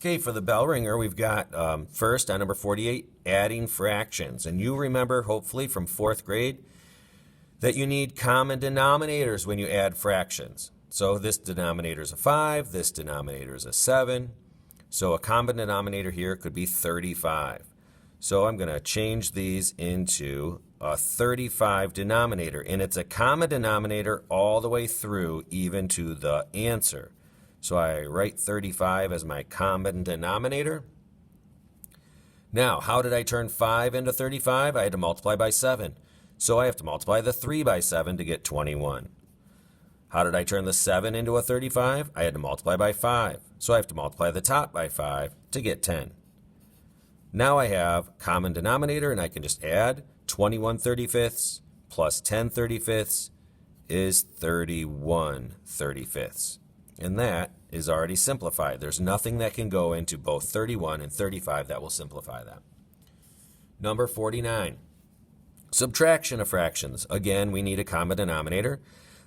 Okay, for the bell ringer, we've got first on number 48, adding fractions. And you remember, hopefully, from 4th grade, that you need common denominators when you add fractions. So this denominator is a 5, this denominator is a 7. So a common denominator here could be 35. So I'm going to change these into a 35 denominator. And it's a common denominator all the way through, even to the answer. So I write 35 as my common denominator. Now, how did I turn 5 into 35? I had to multiply by 7. So I have to multiply the 3 by 7 to get 21. How did I turn the 7 into a 35? I had to multiply by 5. So I have to multiply the top by 5 to get 10. Now I have common denominator, and I can just add 21 35ths plus 10 35ths is 31 35ths. And that is already simplified. There's nothing that can go into both 31 and 35 that will simplify that. Number 49, subtraction of fractions. Again, we need a common denominator.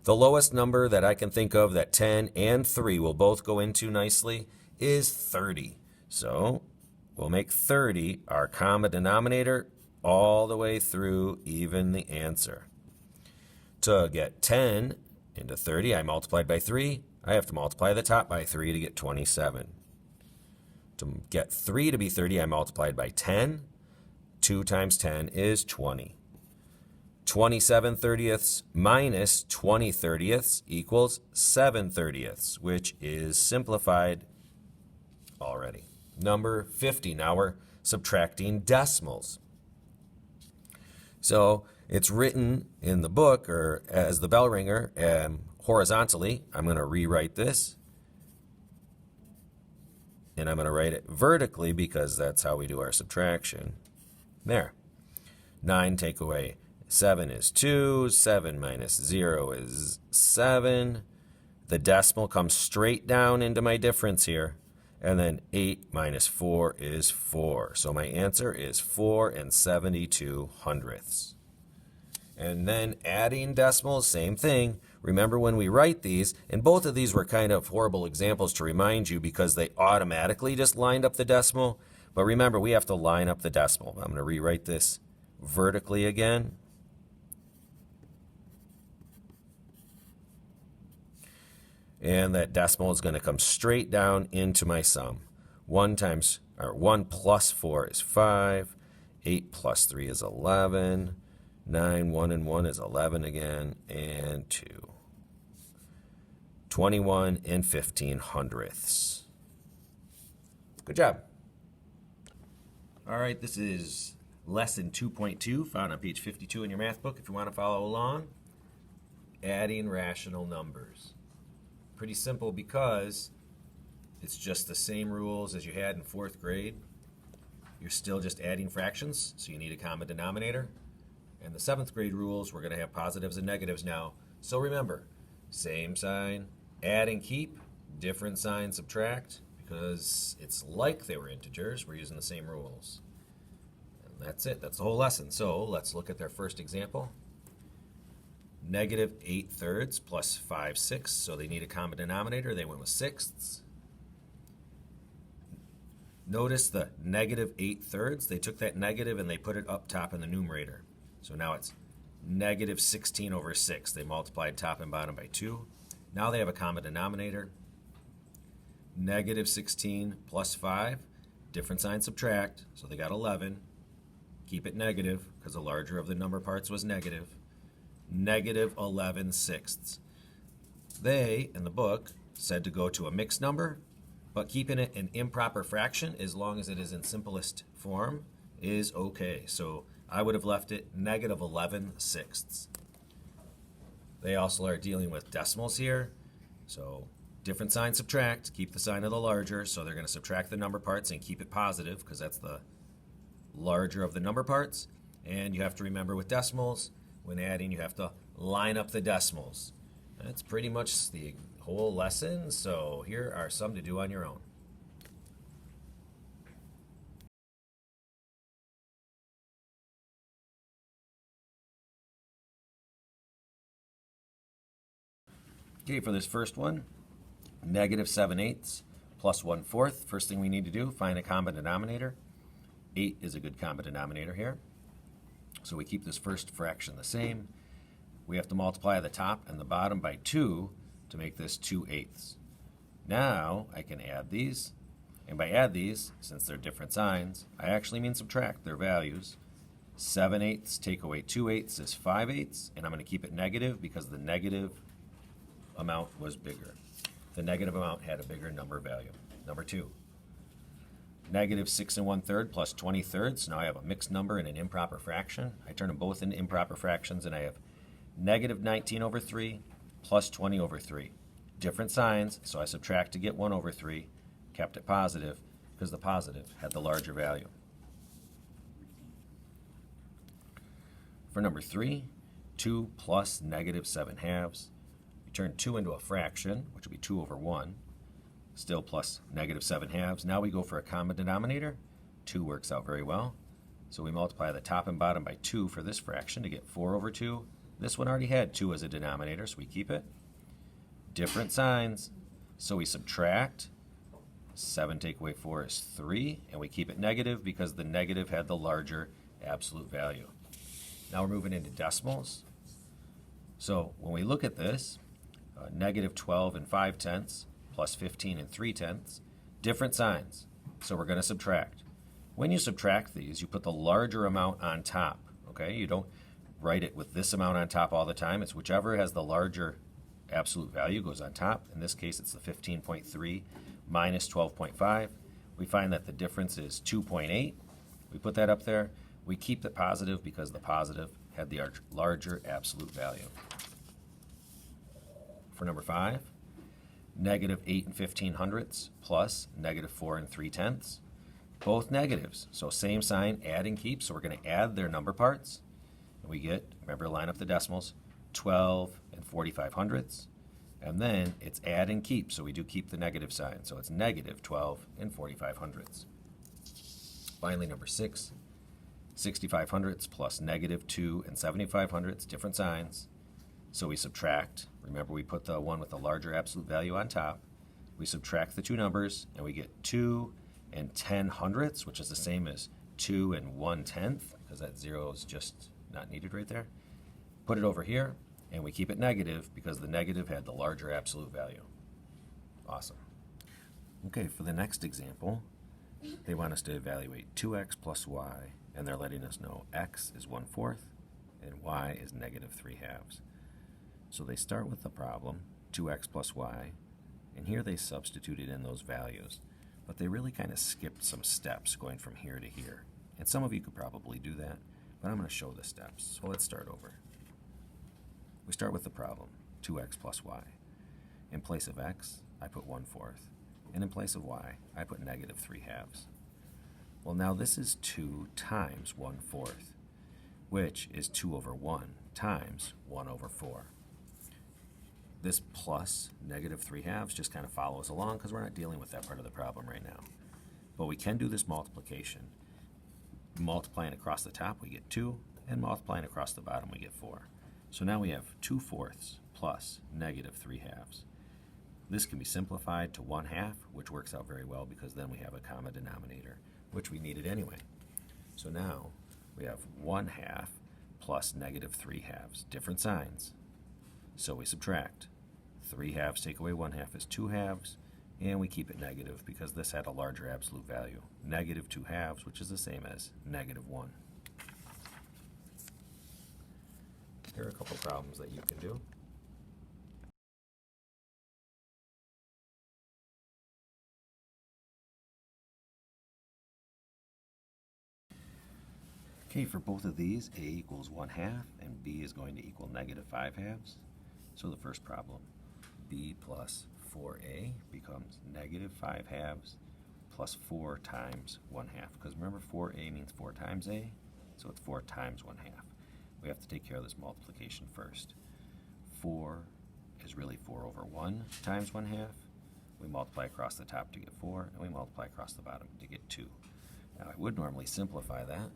The lowest number that I can think of that 10 and 3 will both go into nicely is 30. So we'll make 30 our common denominator all the way through even the answer. To get 10 into 30, I multiplied by 3. I have to multiply the top by 3 to get 27. To get 3 to be 30, I multiplied by 10. 2 times 10 is 20. 27 30ths minus 20 30ths equals 7 30ths, which is simplified already. Number 50, now we're subtracting decimals. So it's written in the book, or as the bell ringer, horizontally. I'm going to rewrite this, and I'm going to write it vertically because that's how we do our subtraction. There. 9 take away 7 is 2. 7 minus 0 is 7. The decimal comes straight down into my difference here. And then 8 minus 4 is 4. So my answer is 4 and 72 hundredths. And then adding decimals, same thing. Remember when we write these, and both of these were kind of horrible examples to remind you because they automatically just lined up the decimal. But remember, we have to line up the decimal. I'm going to rewrite this vertically again. And that decimal is going to come straight down into my sum. 1 plus 4 is 5. 8 plus 3 is 11. 9, 1 and 1 is 11 again, and 2. 21 and 15 hundredths. Good job. All right, this is lesson 2.2, found on page 52 in your math book if you want to follow along. Adding rational numbers. Pretty simple because it's just the same rules as you had in 4th grade. You're still just adding fractions, so you need a common denominator. And the 7th grade rules, we're going to have positives and negatives now. So remember, same sign, add and keep, different sign, subtract, because it's like they were integers. We're using the same rules. And that's it. That's the whole lesson. So let's look at their first example. Negative 8 thirds plus 5 sixths. So they need a common denominator. They went with sixths. Notice the negative 8 thirds. They took that negative and they put it up top in the numerator. So now it's negative 16 over 6. They multiplied top and bottom by 2. Now they have a common denominator. Negative 16 plus 5. Different sign, subtract. So they got 11. Keep it negative because the larger of the number parts was negative. Negative 11 sixths. They, in the book, said to go to a mixed number, but keeping it an improper fraction as long as it is in simplest form is okay. So I would have left it negative 11 sixths. They also are dealing with decimals here. So different sign, subtract, keep the sign of the larger. So they're going to subtract the number parts and keep it positive because that's the larger of the number parts. And you have to remember with decimals, when adding, you have to line up the decimals. That's pretty much the whole lesson. So here are some to do on your own. Okay, for this first one, negative 7/8 plus 1/4. First thing we need to do, find a common denominator. 8 is a good common denominator here. So we keep this first fraction the same. We have to multiply the top and the bottom by 2 to make this 2/8. Now I can add these. And by add these, since they're different signs, I actually mean subtract their values. 7/8 take away 2/8 is 5/8, and I'm going to keep it negative because the negative amount was bigger. The negative amount had a bigger number value. Number 2, negative 6 1/3 plus 20/3. So now I have a mixed number and an improper fraction. I turn them both into improper fractions, and I have negative 19/3 plus 20/3. Different signs, so I subtract to get 1/3. Kept it positive because the positive had the larger value. For number 3, 2 plus negative 7/2. You turn 2 into a fraction, which would be 2/1. Still plus negative 7/2. Now we go for a common denominator. 2 works out very well. So we multiply the top and bottom by 2 for this fraction to get 4/2. This one already had 2 as a denominator, so we keep it. Different signs, so we subtract. 7 take away 4 is 3, and we keep it negative because the negative had the larger absolute value. Now we're moving into decimals. So when we look at this, negative 12 5/10 plus 15 3/10, different signs. So we're going to subtract. When you subtract these, you put the larger amount on top. Okay, you don't write it with this amount on top all the time. It's whichever has the larger absolute value goes on top. In this case, it's the 15.3 minus 12.5. We find that the difference is 2.8. We put that up there. We keep it positive because the positive had the larger absolute value. For number 5, negative 8 15/100 plus negative 4 3/10. Both negatives, so same sign, add and keep. So we're going to add their number parts. And we get, remember, line up the decimals, 12 45/100. And then it's add and keep, so we do keep the negative sign. So it's negative 12 45/100. Finally, number 6, 65/100 plus negative 2 75/100, different signs. So we subtract. Remember, we put the one with the larger absolute value on top. We subtract the two numbers, and we get 2 10/100, which is the same as 2 1/10, because that 0 is just not needed right there. Put it over here. And we keep it negative because the negative had the larger absolute value. Awesome. Okay, for the next example, they want us to evaluate 2x plus y, and they're letting us know x is 1/4 and y is negative 3/2. So they start with the problem, 2x plus y, and here they substituted in those values, but they really kind of skipped some steps going from here to here. And some of you could probably do that, but I'm going to show the steps. So let's start over. We start with the problem, 2x plus y. In place of x, I put 1/4, and in place of y, I put negative 3/2. Well, now this is 2 times 1/4, which is 2/1 times 1/4. This plus negative 3/2 just kind of follows along because we're not dealing with that part of the problem right now. But we can do this multiplication. Multiplying across the top, we get 2, and multiplying across the bottom, we get 4. So now we have 2/4 plus negative 3/2. This can be simplified to 1/2, which works out very well because then we have a common denominator, which we needed anyway. So now we have 1/2 plus negative 3/2, different signs. So we subtract. 3/2 take away 1/2 is 2/2, and we keep it negative because this had a larger absolute value, negative 2/2, which is the same as negative 1. Here are a couple problems that you can do. Okay, for both of these, a equals 1/2 and b is going to equal negative 5/2. So the first problem, b plus 4a becomes negative 5/2 plus 4 times 1/2. Because remember, 4a means 4 times a, so it's 4 times 1/2. We have to take care of this multiplication first. 4 is really 4/1 times 1/2. We multiply across the top to get 4, and we multiply across the bottom to get 2. Now, I would normally simplify that,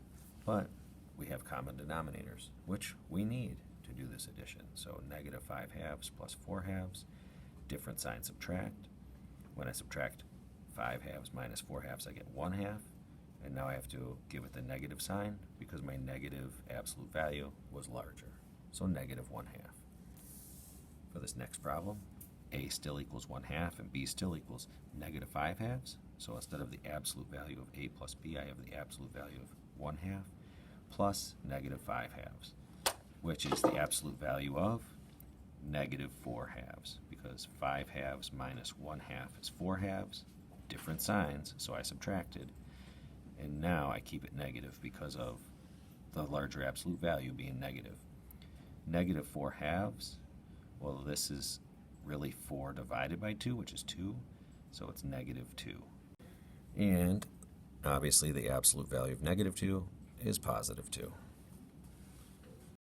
but we have common denominators, which we need to do this addition. So negative 5/2 plus 4/2, different sign subtract. When I subtract 5 halves minus 4 halves, I get 1 half. And now I have to give it the negative sign because my negative absolute value was larger. So negative 1 half. For this next problem, a still equals 1 half and b still equals negative 5 halves. So instead of the absolute value of a plus b, I have the absolute value of 1 half plus negative 5 halves, which is the absolute value of negative 4 halves, because 5 halves minus 1 half is 4 halves, different signs, so I subtracted, and now I keep it negative because of the larger absolute value being negative. Negative 4 halves, well, this is really 4 divided by 2, which is 2, so it's negative 2. And obviously the absolute value of negative 2 is positive 2.